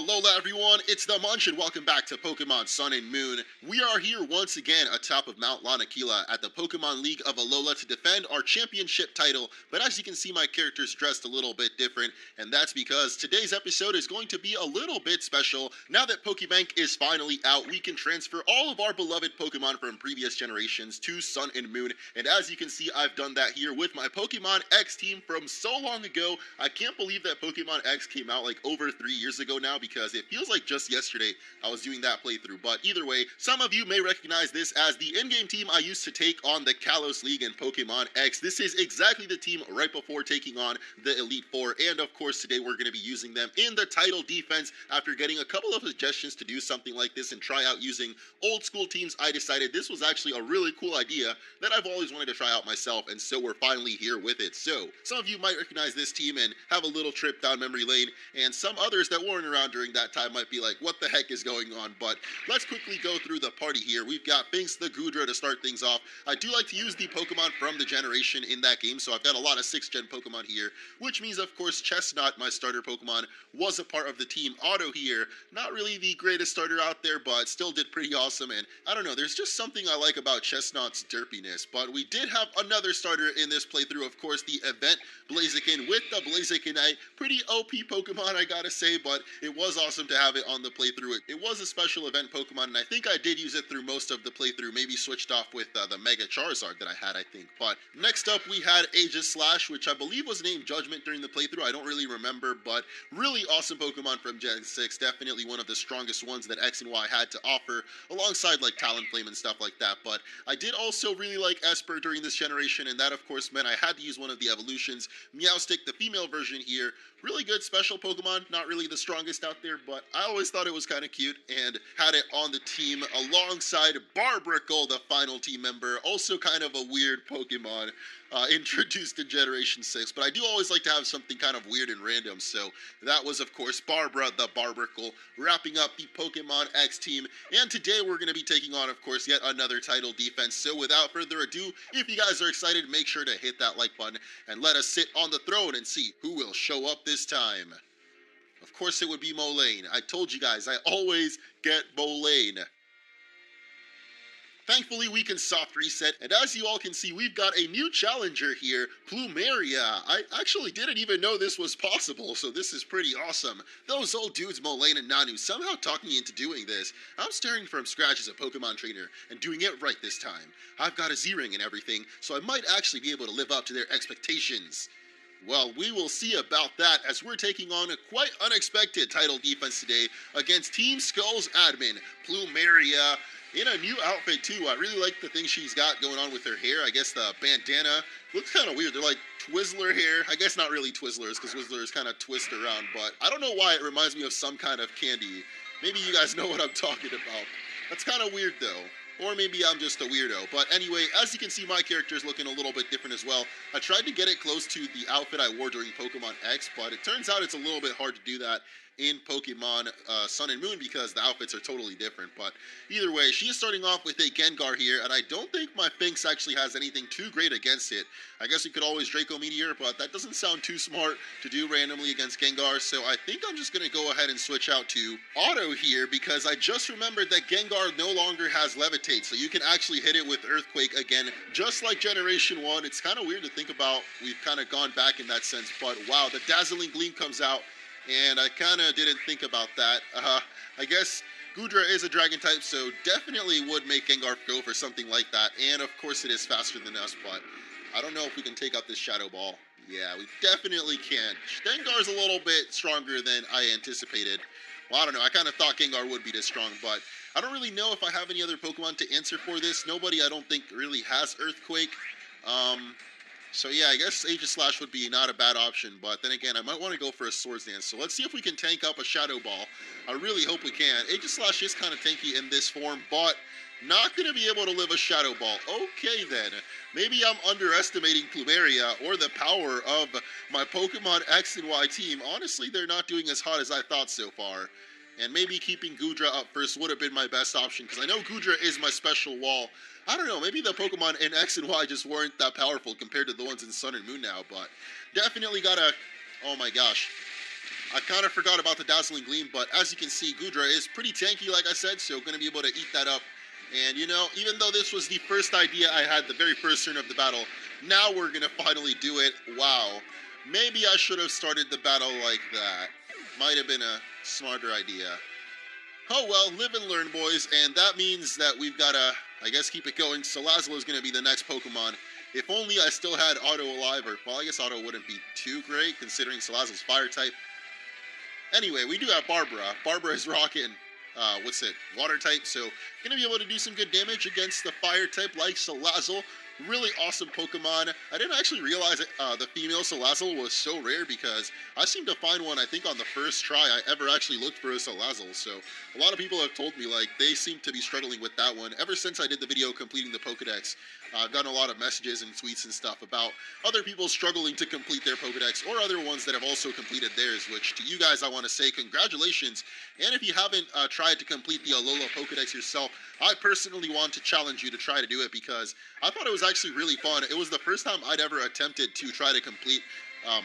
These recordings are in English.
Alola everyone, it's the Munch and welcome back to Pokemon Sun and Moon. We are here once again atop of Mount Lanakila at the Pokemon League of Alola to defend our championship title, but as you can see my character's dressed a little bit different, and that's because today's episode is going to be a little bit special. Now that Pokebank is finally out, we can transfer all of our beloved Pokemon from previous generations to Sun and Moon, and as you can see I've done that here with my Pokemon X team from so long ago. I can't believe that Pokemon X came out like over 3 years ago now, because it feels like just yesterday I was doing that playthrough. But either way, some of you may recognize this as the in-game team I used to take on the Kalos League in Pokemon X. This is exactly the team right before taking on the Elite Four, and of course today we're going to be using them in the title defense. After getting a couple of suggestions to do something like this and try out using old school teams, I decided this was actually a really cool idea that I've always wanted to try out myself, and so we're finally here with it. So some of you might recognize this team and have a little trip down memory lane, and some others that weren't around during that time might be like, what the heck is going on? But let's quickly go through the party here. We've got Binks the Goodra to start things off. I do like to use the Pokemon from the generation in that game, so I've got a lot of 6th gen Pokemon here, which means of course Chestnut, my starter Pokemon, was a part of the team. Otto here, not really the greatest starter out there, but still did pretty awesome. And I don't know, there's just something I like about Chestnut's derpiness. But we did have another starter in this playthrough, of course, the event Blaziken with the Blazikenite. Pretty OP Pokemon, I gotta say, but it was awesome to have it on the playthrough. It was a special event Pokemon, and I think I did use it through most of the playthrough, maybe switched off with the Mega Charizard that I had, I think. But next up, we had Aegislash, which I believe was named Judgment during the playthrough. I don't really remember, but really awesome Pokemon from Gen 6. Definitely one of the strongest ones that X and Y had to offer, alongside like Talonflame and stuff like that. But I did also really like Esper during this generation, and that of course meant I had to use one of the evolutions. Meowstic, the female version here, really good special Pokemon, not really the strongest out there, but I always thought it was kind of cute and had it on the team alongside Barbracle, the final team member, also kind of a weird Pokemon introduced in Generation 6, but I do always like to have something kind of weird and random, so that was of course Barbara the Barbracle, wrapping up the Pokemon X team, and today we're going to be taking on of course yet another title defense. So without further ado, if you guys are excited, make sure to hit that like button and let us sit on the throne and see who will show up this time. Of course it would be Molayne. I told you guys, I always get Molayne. Thankfully, we can soft reset, and as you all can see, we've got a new challenger here, Plumeria. I actually didn't even know this was possible, so this is pretty awesome. Those old dudes, Molayne and Nanu, somehow talked me into doing this. I'm starting from scratch as a Pokemon trainer, and doing it right this time. I've got a Z-Ring and everything, so I might actually be able to live up to their expectations. Well, we will see about that, as we're taking on a quite unexpected title defense today against Team Skull's admin, Plumeria, in a new outfit too. I really like the thing she's got going on with her hair. I guess the bandana looks kind of weird. They're like Twizzler hair. I guess not really Twizzlers, because Twizzlers kind of twist around, but I don't know why it reminds me of some kind of candy. Maybe you guys know what I'm talking about. That's kind of weird though. Or maybe I'm just a weirdo. But anyway, as you can see, my character is looking a little bit different as well. I tried to get it close to the outfit I wore during Pokemon X, but it turns out it's a little bit hard to do that in Pokemon Sun and Moon, because the outfits are totally different. But either way, she is starting off with a Gengar here, and I don't think my Finks actually has anything too great against it. I guess you could always Draco Meteor, but that doesn't sound too smart to do randomly against Gengar, so I think I'm just going to go ahead and switch out to Otto here, because I just remembered that Gengar no longer has Levitate, so you can actually hit it with Earthquake again, just like Generation 1. It's kind of weird to think about. We've kind of gone back in that sense, but wow, the Dazzling Gleam comes out, and I kind of didn't think about that. I guess Goodra is a dragon type, so definitely would make Gengar go for something like that. And of course it is faster than us, but I don't know if we can take out this Shadow Ball. Yeah, we definitely can. Gengar's a little bit stronger than I anticipated. Well, I don't know. I kind of thought Gengar would be this strong, but I don't really know if I have any other Pokemon to answer for this. Nobody, I don't think, really has Earthquake. So yeah, I guess Aegislash would be not a bad option, but then again, I might want to go for a Swords Dance. So let's see if we can tank up a Shadow Ball. I really hope we can. Aegislash is kind of tanky in this form, but not going to be able to live a Shadow Ball. Okay then, maybe I'm underestimating Plumeria or the power of my Pokemon X and Y team. Honestly, they're not doing as hot as I thought so far. And maybe keeping Goodra up first would have been my best option, because I know Goodra is my special wall. I don't know, maybe the Pokemon in X and Y just weren't that powerful compared to the ones in Sun and Moon now, but definitely gotta, oh my gosh. I kind of forgot about the Dazzling Gleam, but as you can see, Goodra is pretty tanky, like I said, so going to be able to eat that up. And, you know, even though this was the first idea I had the very first turn of the battle, now we're going to finally do it. Wow. Maybe I should have started the battle like that. Might have been a smarter idea. Oh well, live and learn, boys, and that means that we've got to, I guess, keep it going. Salazzle is going to be the next Pokemon. If only I still had Auto alive, or, well, I guess Auto wouldn't be too great, considering Salazzle's Fire type. Anyway, we do have Barbara. Barbara is rocking, water type, so going to be able to do some good damage against the Fire type like Salazzle. Really awesome Pokemon. I didn't actually realize the female Salazzle was so rare because I seem to find one, I think, on the first try I ever actually looked for a Salazzle. So a lot of people have told me, like, they seem to be struggling with that one. Ever since I did the video completing the Pokedex, I've gotten a lot of messages and tweets and stuff about other people struggling to complete their Pokedex or other ones that have also completed theirs, which to you guys I want to say congratulations. And if you haven't tried to complete the Alola Pokedex yourself, I personally want to challenge you to try to do it because I thought it was actually really fun. It was the first time I'd ever attempted to try to complete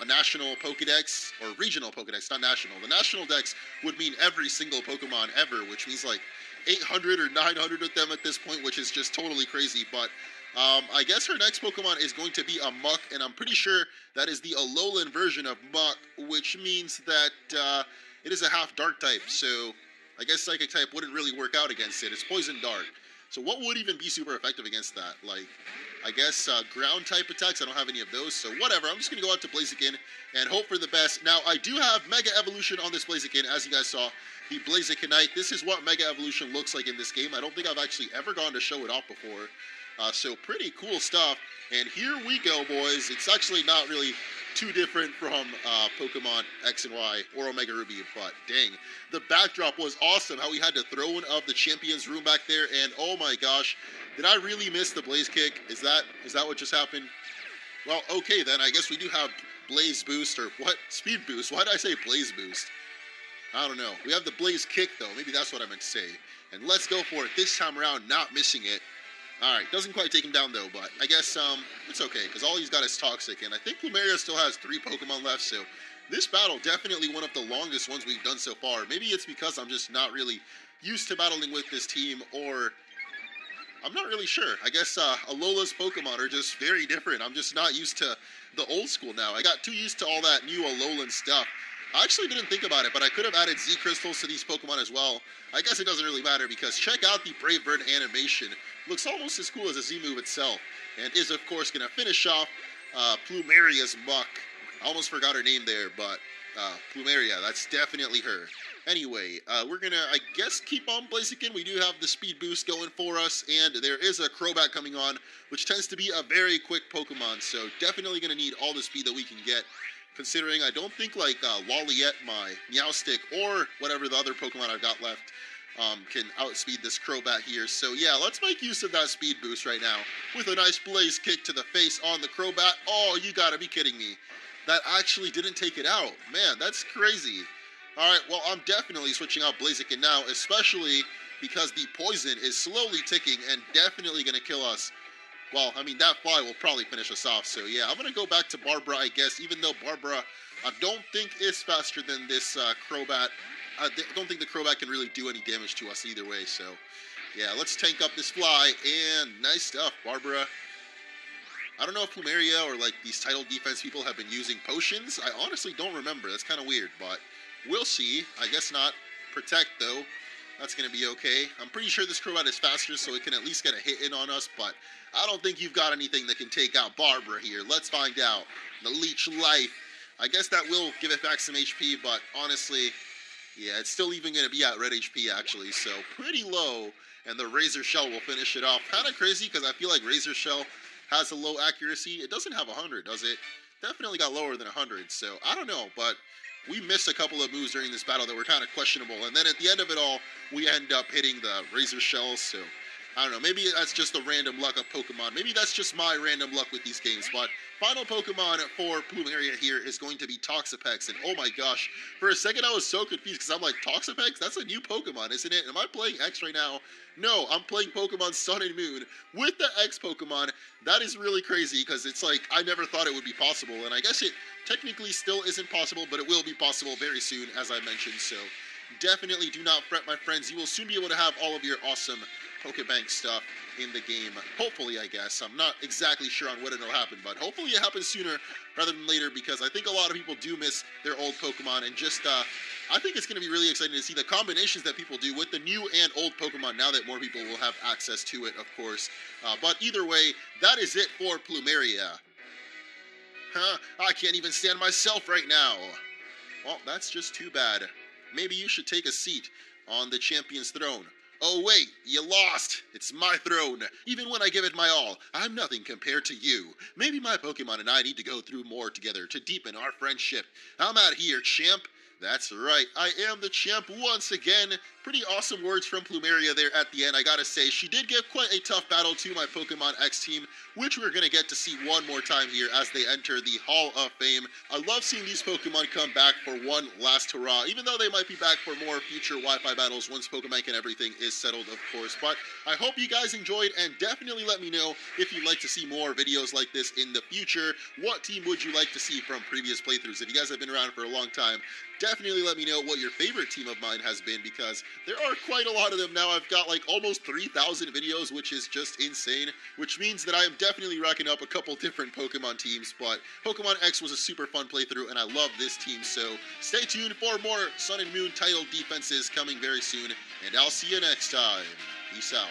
a national Pokedex, or regional Pokedex, not national. The national dex would mean every single Pokemon ever, which means like 800 or 900 of them at this point, which is just totally crazy. But I guess her next Pokemon is going to be a Muck, and I'm pretty sure that is the Alolan version of Muck, which means that it is a half Dark type, so I guess Psychic type wouldn't really work out against it. It's Poison Dart. So what would even be super effective against that? Like, I guess ground type attacks. I don't have any of those, so whatever. I'm just going to go out to Blaziken and hope for the best. Now, I do have Mega Evolution on this Blaziken, as you guys saw. The Blazikenite. This is what Mega Evolution looks like in this game. I don't think I've actually ever gone to show it off before. So pretty cool stuff. And here we go, boys. It's actually not really too different from Pokemon X and Y or Omega Ruby, but dang, the backdrop was awesome. How we had the throne of the Champions Room back there, and oh my gosh, did I really miss the Blaze Kick? Is that what just happened? Well, okay then, I guess we do have Blaze Boost, or what? Speed Boost. Why did I say Blaze Boost? I don't know. We have the Blaze Kick, though. Maybe that's what I meant to say. And let's go for it this time around, not missing it. Alright, doesn't quite take him down, though, but I guess it's okay, because all he's got is Toxic, and I think Plumeria still has 3 Pokemon left, so this battle, definitely one of the longest ones we've done so far. Maybe it's because I'm just not really used to battling with this team, or I'm not really sure. I guess Alola's Pokemon are just very different. I'm just not used to the old school now. I got too used to all that new Alolan stuff. I actually didn't think about it, but I could have added Z Crystals to these Pokemon as well. I guess it doesn't really matter because check out the Brave Bird animation. Looks almost as cool as a Z move itself, and is of course going to finish off Plumeria's Muck. I almost forgot her name there, but Plumeria, that's definitely her. Anyway, we're going to, I guess, keep on Blaziken. We do have the speed boost going for us, and there is a Crobat coming on, which tends to be a very quick Pokemon, so definitely going to need all the speed that we can get. Considering I don't think, like, Lolliette, my Meowstic, or whatever the other Pokemon I've got left, can outspeed this Crobat here. So, yeah, let's make use of that speed boost right now with a nice Blaze Kick to the face on the Crobat. Oh, you gotta be kidding me. That actually didn't take it out. Man, that's crazy. Alright, well, I'm definitely switching out Blaziken now, especially because the poison is slowly ticking and definitely going to kill us. Well, I mean, that fly will probably finish us off. So, yeah, I'm going to go back to Barbara, I guess, even though Barbara, I don't think is faster than this Crobat. I don't think the Crobat can really do any damage to us either way. So, yeah, let's tank up this fly. And nice stuff, Barbara. I don't know if Plumeria or, like, these title defense people have been using potions. I honestly don't remember. That's kind of weird, but we'll see. I guess not. Protect, though. That's going to be okay. I'm pretty sure this Crobat is faster, so it can at least get a hit in on us, but I don't think you've got anything that can take out Barbara here. Let's find out. The Leech Life. I guess that will give it back some HP, but honestly, yeah, it's still even going to be at red HP, actually, so pretty low, and the Razor Shell will finish it off. Kind of crazy, because I feel like Razor Shell has a low accuracy. It doesn't have 100, does it? Definitely got lower than 100, so I don't know, but we missed a couple of moves during this battle that were kind of questionable, and then at the end of it all, we end up hitting the Razor Shells, so I don't know, maybe that's just the random luck of Pokemon. Maybe that's just my random luck with these games, but final Pokemon for Plumeria here is going to be Toxapex, and oh my gosh, for a second I was so confused because I'm like, Toxapex? That's a new Pokemon, isn't it? Am I playing X right now? No, I'm playing Pokemon Sun and Moon with the X Pokemon. That is really crazy because it's like, I never thought it would be possible, and I guess it technically still isn't possible, but it will be possible very soon, as I mentioned, so definitely do not fret, my friends. You will soon be able to have all of your awesome Pokebank stuff in the game. Hopefully, I guess. I'm not exactly sure on when it'll happen, but hopefully it happens sooner rather than later because I think a lot of people do miss their old Pokemon, and just, I think it's going to be really exciting to see the combinations that people do with the new and old Pokemon now that more people will have access to it, of course. But either way, that is it for Plumeria. Huh? I can't even stand myself right now. Well, that's just too bad. Maybe you should take a seat on the champion's throne. Oh wait, you lost! It's my throne! Even when I give it my all, I'm nothing compared to you. Maybe my Pokemon and I need to go through more together to deepen our friendship. I'm out here, champ! That's right, I am the champ once again. Pretty awesome words from Plumeria there at the end, I gotta say. She did give quite a tough battle to my Pokemon X team, which we're gonna get to see one more time here as they enter the Hall of Fame. I love seeing these Pokemon come back for one last hurrah, even though they might be back for more future Wi-Fi battles once Pokebank and everything is settled, of course. But I hope you guys enjoyed, and definitely let me know if you'd like to see more videos like this in the future. What team would you like to see from previous playthroughs? If you guys have been around for a long time, definitely let me know what your favorite team of mine has been, because there are quite a lot of them now. I've got like almost 3,000 videos, which is just insane, which means that I am definitely racking up a couple different Pokemon teams, but Pokemon X was a super fun playthrough, and I love this team, so stay tuned for more Sun and Moon title defenses coming very soon, and I'll see you next time. Peace out.